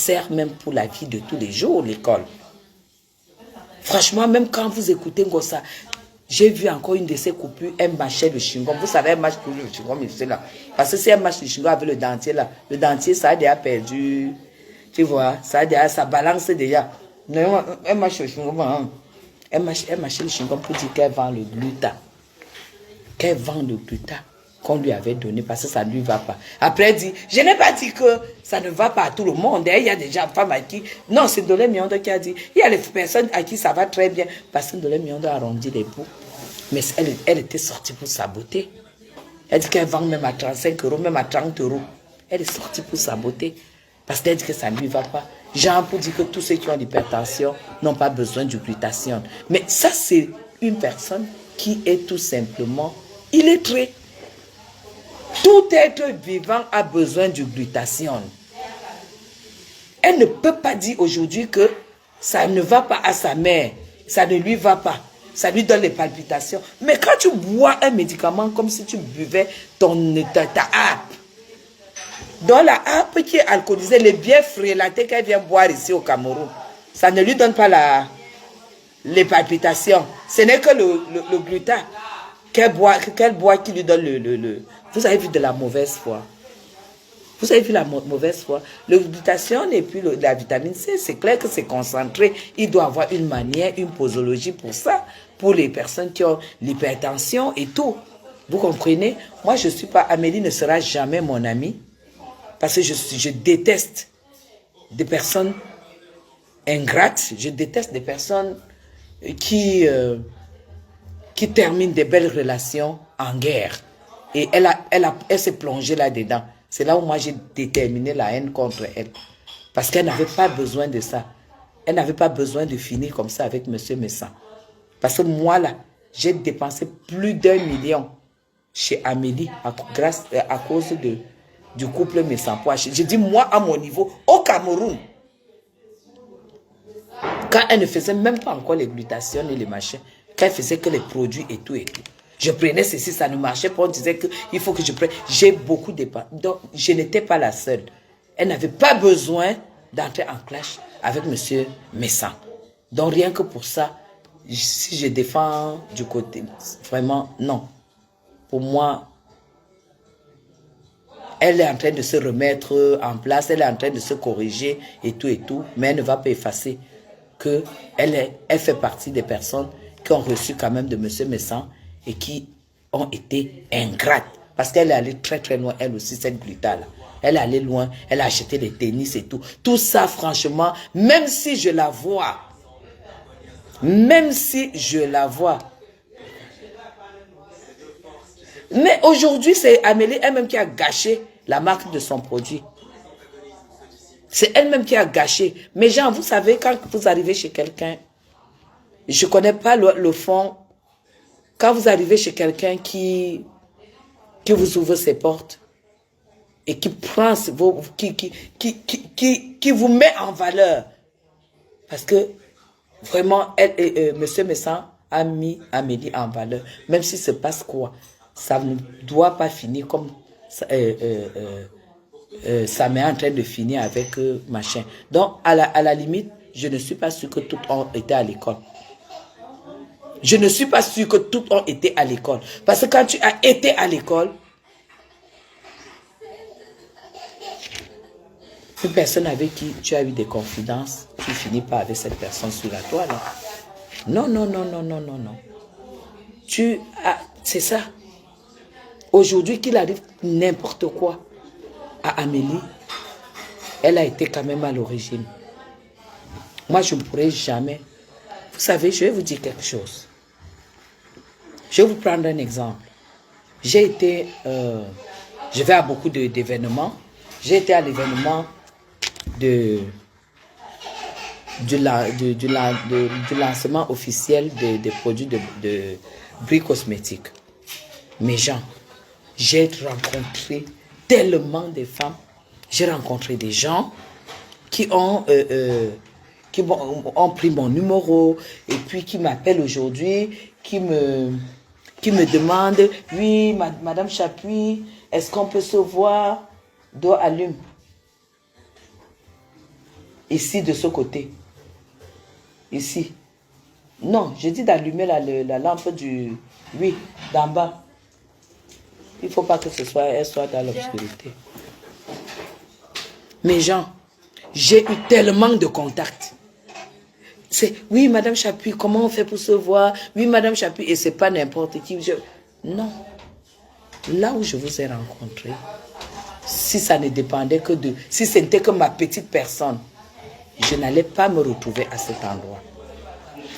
sert même pour la vie de tous les jours, l'école. Franchement, même quand vous écoutez Ngossa, j'ai vu encore une de ces coupures, elle mâchait le chewing-gum. Vous savez, elle mâche pour le chewing-gum, c'est là. Parce que si elle mâche le chewing-gum avec le dentier là, le dentier, ça a déjà perdu. Tu vois, ça balance déjà. Non, elle mâche le chewing-gum. Hein. Elle mâche le chewing-gum pour dire qu'elle vend le gluta. Qu'elle vend le gluta qu'on lui avait donné parce que ça ne lui va pas. Après, elle dit, je n'ai pas dit que ça ne va pas à tout le monde. Il y a des gens, femmes à qui... Non, c'est Ndolé Miondo qui a dit, il y a les personnes à qui ça va très bien parce que Ndolé Miondo a arrondi les bouts. Mais elle était sortie pour saboter. Elle dit qu'elle vend même à 35 €, même à 30 €. Elle est sortie pour saboter parce qu'elle dit que ça ne lui va pas. Genre pour dire que tous ceux qui ont l'hypertension n'ont pas besoin du glutathione. Mais ça, c'est une personne qui est tout simplement illettrée. Tout être vivant a besoin du glutathione. Elle ne peut pas dire aujourd'hui que ça ne va pas à sa mère, ça ne lui va pas, ça lui donne les palpitations. Mais quand tu bois un médicament comme si tu buvais ta harpe, dans la harpe qui est alcoolisée, les biens frélatés qu'elle vient boire ici au Cameroun, ça ne lui donne pas les palpitations. Ce n'est que le glutat qu'elle boit qui lui donne le... Vous avez vu de la mauvaise foi. Vous avez vu la mauvaise foi. Le glutathione et puis la vitamine C, c'est clair que c'est concentré. Il doit avoir une manière, une posologie pour ça, pour les personnes qui ont l'hypertension et tout. Vous comprenez? Moi, je ne suis pas... Amélie ne sera jamais mon amie parce que je déteste des personnes ingrates. Je déteste des personnes qui terminent des belles relations en guerre. Et elle s'est plongée là-dedans. C'est là où moi j'ai déterminé la haine contre elle. Parce qu'elle n'avait pas besoin de ça. Elle n'avait pas besoin de finir comme ça avec M. Messan. Parce que moi là, j'ai dépensé plus d'1 million chez Amélie à cause du couple Messan-Pois. J'ai dit moi à mon niveau, au Cameroun, quand elle ne faisait même pas encore les glutations et les machins, quand elle faisait que les produits et tout et tout. Je prenais ceci, ça ne marchait pas. On disait qu'il faut que je prenne. J'ai beaucoup dépensé. Donc, je n'étais pas la seule. Elle n'avait pas besoin d'entrer en clash avec M. Messan. Donc, rien que pour ça, si je défends du côté, vraiment, non. Pour moi, elle est en train de se remettre en place, elle est en train de se corriger et tout, mais elle ne va pas effacer qu'elle fait partie des personnes qui ont reçu quand même de M. Messan et qui ont été ingrates. Parce qu'elle est allée très très loin, elle aussi, cette gluta-là. Elle est allée loin, elle a acheté des tennis et tout. Tout ça, franchement, même si je la vois, mais aujourd'hui, c'est Amélie elle-même qui a gâché la marque de son produit. C'est elle-même qui a gâché. Mais genre, vous savez, quand vous arrivez chez quelqu'un, je ne connais pas le fond. Quand vous arrivez chez quelqu'un qui vous ouvre ses portes et qui prend qui vous met en valeur. Parce que vraiment, M. Messan a mis Amélie en valeur. Même si se passe quoi, ça ne doit pas finir comme ça m'est en train de finir avec machin. Donc, à la limite, je ne suis pas sûre que tout ont été à l'école. Je ne suis pas sûre que toutes ont été à l'école. Parce que quand tu as été à l'école, une personne avec qui tu as eu des confidences, tu finis pas avec cette personne sur la toile. Non. C'est ça. Aujourd'hui, qu'il arrive n'importe quoi à Amélie, elle a été quand même à l'origine. Moi, je ne pourrais jamais. Vous savez, je vais vous dire quelque chose. Je vais vous prendre un exemple. J'ai été, je vais à beaucoup d'événements. J'ai été à l'événement du lancement officiel des produits de Brie Cosmétiques. Mes gens, j'ai rencontré tellement de femmes. J'ai rencontré des gens qui ont pris mon numéro et puis qui m'appellent aujourd'hui, qui me demandent, oui, Madame Chapuis, est-ce qu'on peut se voir? Dos allume. Ici, de ce côté. Ici. Non, je dis d'allumer la lampe du... Oui, d'en bas. Il ne faut pas que elle soit dans l'obscurité. Mes gens, j'ai eu tellement de contacts. C'est, oui, Madame Chapuis, comment on fait pour se voir? Oui, Madame Chapuis, et c'est pas n'importe qui. Non. Là où je vous ai rencontré, si ça ne dépendait que de... Si ce n'était que ma petite personne, je n'allais pas me retrouver à cet endroit.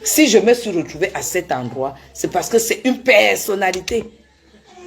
Si je me suis retrouvé à cet endroit, c'est parce que c'est une personnalité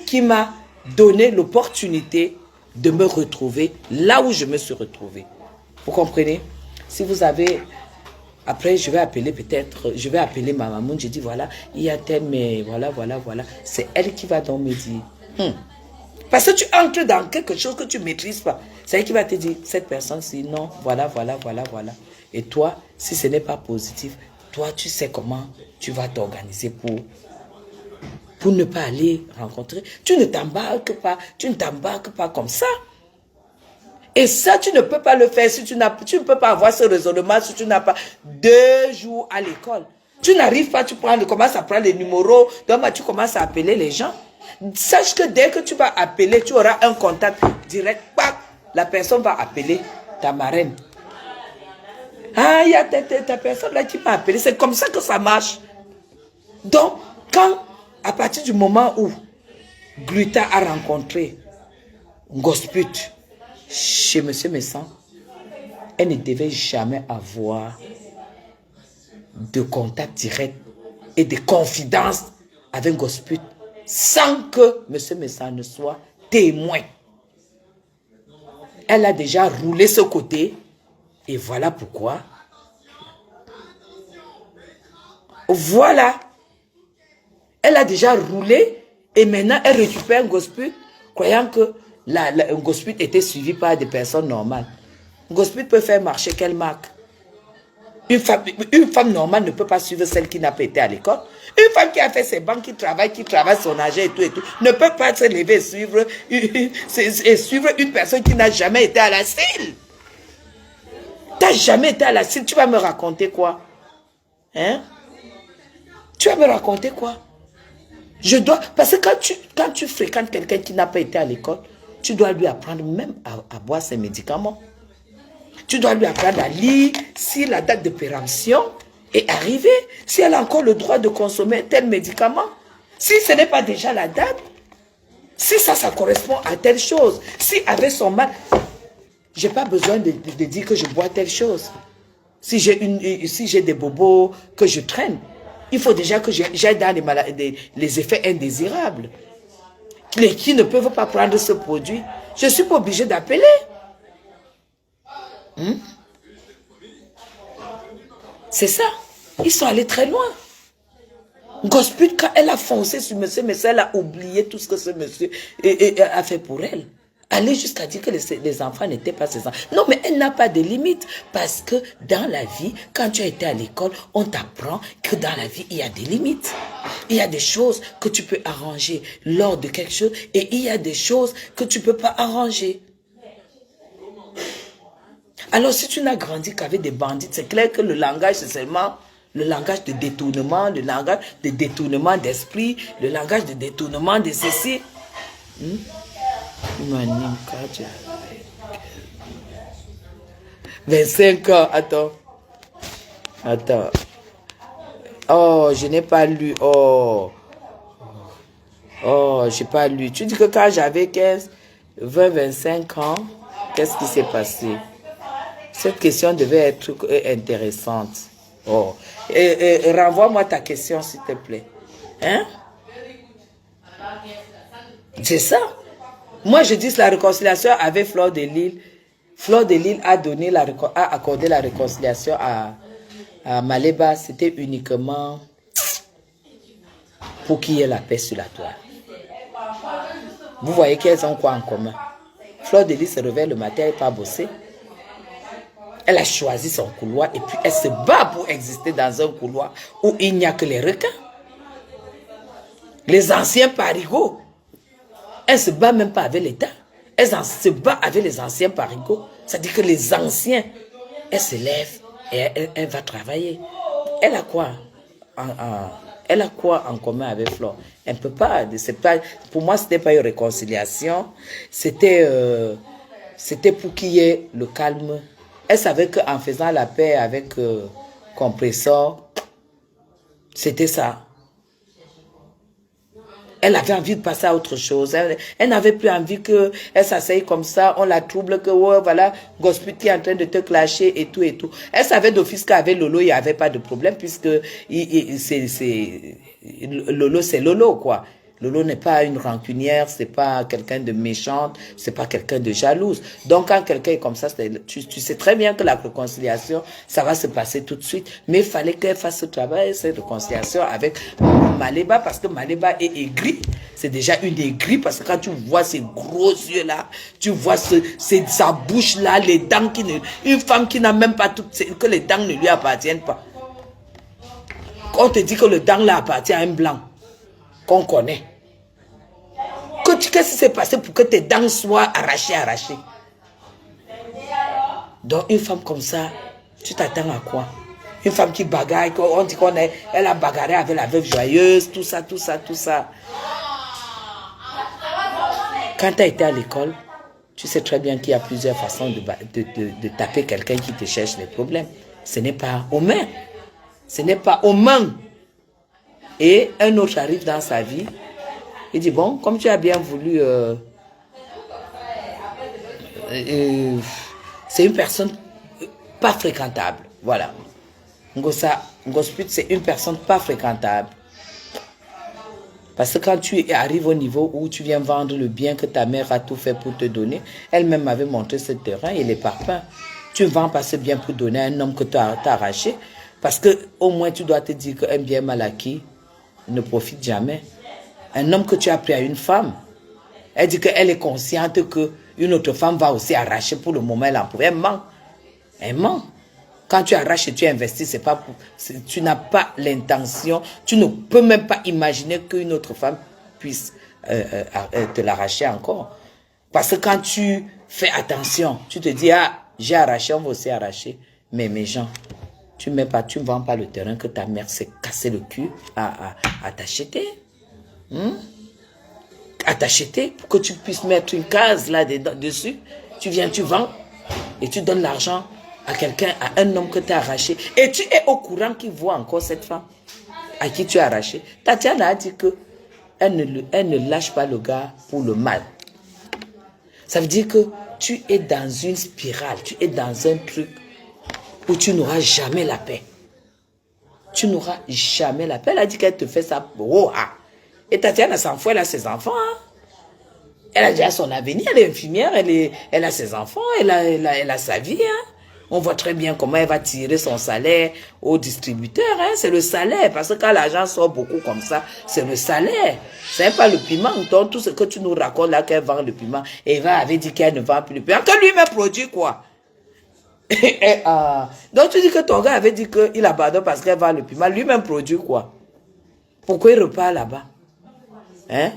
qui m'a donné l'opportunité de me retrouver là où je me suis retrouvé. Vous comprenez? Si vous avez... Après, je vais appeler peut-être, je vais appeler ma maman, je dis voilà, il y a tel, mais voilà. C'est elle qui va donc me dire. Parce que tu entres dans quelque chose que tu ne maîtrises pas. C'est elle qui va te dire, cette personne, c'est non, voilà. Et toi, si ce n'est pas positif, toi, tu sais comment tu vas t'organiser pour ne pas aller rencontrer. Tu ne t'embarques pas comme ça. Et ça, tu ne peux pas le faire si tu ne peux pas avoir ce raisonnement si tu n'as pas 2 jours à l'école. Tu n'arrives pas, tu commences à prendre les numéros, donc tu commences à appeler les gens. Sache que dès que tu vas appeler, tu auras un contact direct. La personne va appeler ta marraine. Ah, il y a ta personne là qui m'a appelé. C'est comme ça que ça marche. Donc, à partir du moment où Gluta a rencontré Ngosput chez M. Messan, elle ne devait jamais avoir de contact direct et de confidence avec Ngosput sans que M. Messan ne soit témoin. Elle a déjà roulé ce côté et voilà pourquoi. Voilà. Elle a déjà roulé et maintenant elle récupère Ngosput croyant que Ngosput était suivi par des personnes normales. Ngosput peut faire marcher quelle marque? Une femme normale ne peut pas suivre celle qui n'a pas été à l'école. Une femme qui a fait ses banques, qui travaille son argent et tout, ne peut pas se lever et suivre une personne qui n'a jamais été à la CIL. Tu n'as jamais été à la CIL, tu vas me raconter quoi? Hein? Tu vas me raconter quoi? Parce que quand tu fréquentes quelqu'un qui n'a pas été à l'école, tu dois lui apprendre même à boire ses médicaments. Tu dois lui apprendre à lire si la date de péremption est arrivée, si elle a encore le droit de consommer tel médicament. Si ce n'est pas déjà la date, si ça correspond à telle chose, si avec son mal, je n'ai pas besoin de dire que je bois telle chose. Si j'ai des bobos que je traîne, il faut déjà que j'aille dans les effets indésirables. Qui ne peuvent pas prendre ce produit. Je ne suis pas obligée d'appeler. C'est ça. Ils sont allés très loin. Ngosput, quand elle a foncé sur monsieur, elle a oublié tout ce que ce monsieur a fait pour elle. Aller jusqu'à dire que les enfants n'étaient pas ses enfants. Non, mais elle n'a pas de limite. Parce que dans la vie, quand tu as été à l'école, on t'apprend que dans la vie, il y a des limites. Il y a des choses que tu peux arranger lors de quelque chose et il y a des choses que tu ne peux pas arranger. Alors, si tu n'as grandi qu'avec des bandits, c'est clair que le langage, c'est seulement le langage de détournement, le langage de détournement d'esprit, le langage de détournement de ceci. 25 ans, attends. Oh, je n'ai pas lu. Oh, j'ai pas lu. Tu dis que quand j'avais 15, 20, 25 ans, qu'est-ce qui s'est passé? Cette question devait être intéressante. Oh, renvoie-moi ta question, s'il te plaît. Hein? C'est ça. Moi, je dis la réconciliation avec Fleur de Lille. Fleur de Lille a accordé la réconciliation à Maleba. C'était uniquement pour qu'il y ait la paix sur la toile. Vous voyez qu'elles ont quoi en commun? Fleur de Lille se réveille le matin, elle n'est pas bossée. Elle a choisi son couloir et puis elle se bat pour exister dans un couloir où il n'y a que les requins. Les anciens parigots. Elle ne se bat même pas avec l'État. Elle se bat avec les anciens parigots. C'est-à-dire que les anciens Elle se lève et elle va travailler. Elle a quoi elle a quoi en commun avec Flore? Elle ne peut pas. Pour moi, ce n'était pas une réconciliation. C'était pour qu'il y ait le calme. Elle savait qu'en faisant la paix avec Compressor, c'était ça. Elle avait envie de passer à autre chose. Elle n'avait plus envie qu'elle s'asseye comme ça, on la trouble, que ouais, voilà, Gospel qui est en train de te clasher et tout et tout. Elle savait d'office qu'avec Lolo, il n'y avait pas de problème puisque Lolo, c'est Lolo, quoi. Lolo n'est pas une rancunière, c'est pas quelqu'un de méchante, c'est pas quelqu'un de jalouse. Donc quand quelqu'un est comme ça, tu sais très bien que la réconciliation, ça va se passer tout de suite. Mais il fallait qu'elle fasse ce travail, cette réconciliation avec Maléba, parce que Maléba est aigrie. C'est déjà une aigrie, parce que quand tu vois ces gros yeux-là, tu vois sa bouche-là, les dents une femme qui n'a même pas que les dents ne lui appartiennent pas. On te dit que le dent là appartient à un blanc qu'on connaît. Qu'est-ce qui s'est passé pour que tes dents soient arrachées? Donc une femme comme ça, tu t'attends à quoi? Une femme qui bagarre, on dit elle a bagarré avec la veuve joyeuse, tout ça. Quand tu as été à l'école, tu sais très bien qu'il y a plusieurs façons de taper quelqu'un qui te cherche des problèmes. Ce n'est pas aux mains. Ce n'est pas aux mains. Et un autre arrive dans sa vie. Il dit, bon, comme tu as bien voulu... c'est une personne pas fréquentable. Voilà. Ngosput, c'est une personne pas fréquentable. Parce que quand tu arrives au niveau où tu viens vendre le bien que ta mère a tout fait pour te donner, elle-même m'avait montré ce terrain et les parpaings. Tu vends pas ce bien pour donner à un homme que tu as arraché. Parce que au moins tu dois te dire qu'un bien mal acquis ne profite jamais. Un homme que tu as pris à une femme, elle dit qu'elle est consciente qu'une autre femme va aussi arracher pour le moment. Elle ment. Elle ment. Quand tu arraches et tu investis, tu n'as pas l'intention, tu ne peux même pas imaginer qu'une autre femme puisse te l'arracher encore. Parce que quand tu fais attention, tu te dis, ah, j'ai arraché, on va aussi arracher. Mais mes gens, tu ne vends pas le terrain que ta mère s'est cassé le cul à t'acheter. À t'acheter pour que tu puisses mettre une case là-dessus. Tu viens, tu vends et tu donnes l'argent à quelqu'un, à un homme que tu as arraché. Et tu es au courant qu'il voit encore cette femme à qui tu as arraché. Tatiana a dit qu'elle ne lâche pas le gars pour le mal. Ça veut dire que tu es dans une spirale, tu es dans un truc où tu n'auras jamais la paix. Tu n'auras jamais la paix. Elle a dit qu'elle te fait ça. Oh, ah. Et Tatiana s'en fout, elle a ses enfants. Hein. Elle a déjà son avenir, elle est infirmière, elle a ses enfants, elle a sa vie. Hein. On voit très bien comment elle va tirer son salaire au distributeur. Hein. C'est le salaire, parce que quand l'argent sort beaucoup comme ça, c'est le salaire. C'est pas le piment. Donc tout ce que tu nous racontes là, qu'elle vend le piment, Eva avait dit qu'elle ne vend plus le piment. Que lui-même produit quoi? Donc tu dis que ton gars avait dit qu'il abandonne parce qu'elle vend le piment. Lui-même produit quoi? Pourquoi il repart là-bas? Hein?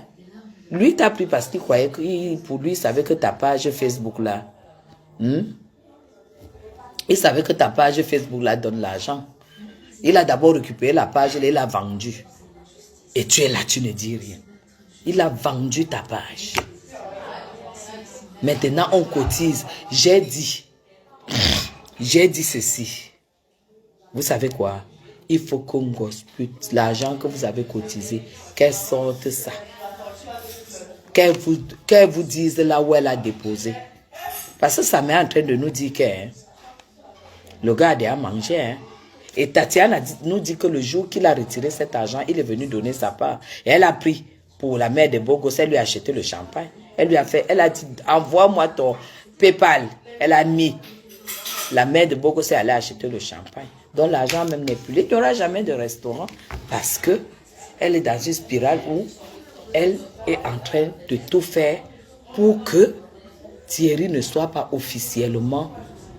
Lui t'a pris parce qu'il croyait que pour lui, il savait que ta page Facebook là, il savait que ta page Facebook là donne l'argent. Il a d'abord récupéré la page et il l'a vendue. Et tu es là, tu ne dis rien. Il a vendu ta page. Maintenant, on cotise. J'ai dit ceci. Vous savez quoi? Il faut qu'on gospute l'argent que vous avez cotisé, qu'elle sorte ça. Qu'elle vous dise là où elle a déposé. Parce que ça m'est en train de nous dire que le gars a déjà mangé. Hein. Et Tatiana nous dit que le jour qu'il a retiré cet argent, il est venu donner sa part. Et elle a pris pour la mère de Bogos, elle lui a acheté le champagne. Elle a dit, envoie-moi ton PayPal. Elle a mis. La mère de Bogos est allée acheter le champagne. Donc l'argent même n'est plus. Il n'y aura jamais de restaurant parce que elle est dans une spirale où elle est en train de tout faire pour que Thierry ne soit pas officiellement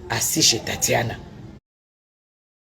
assis chez Tatiana.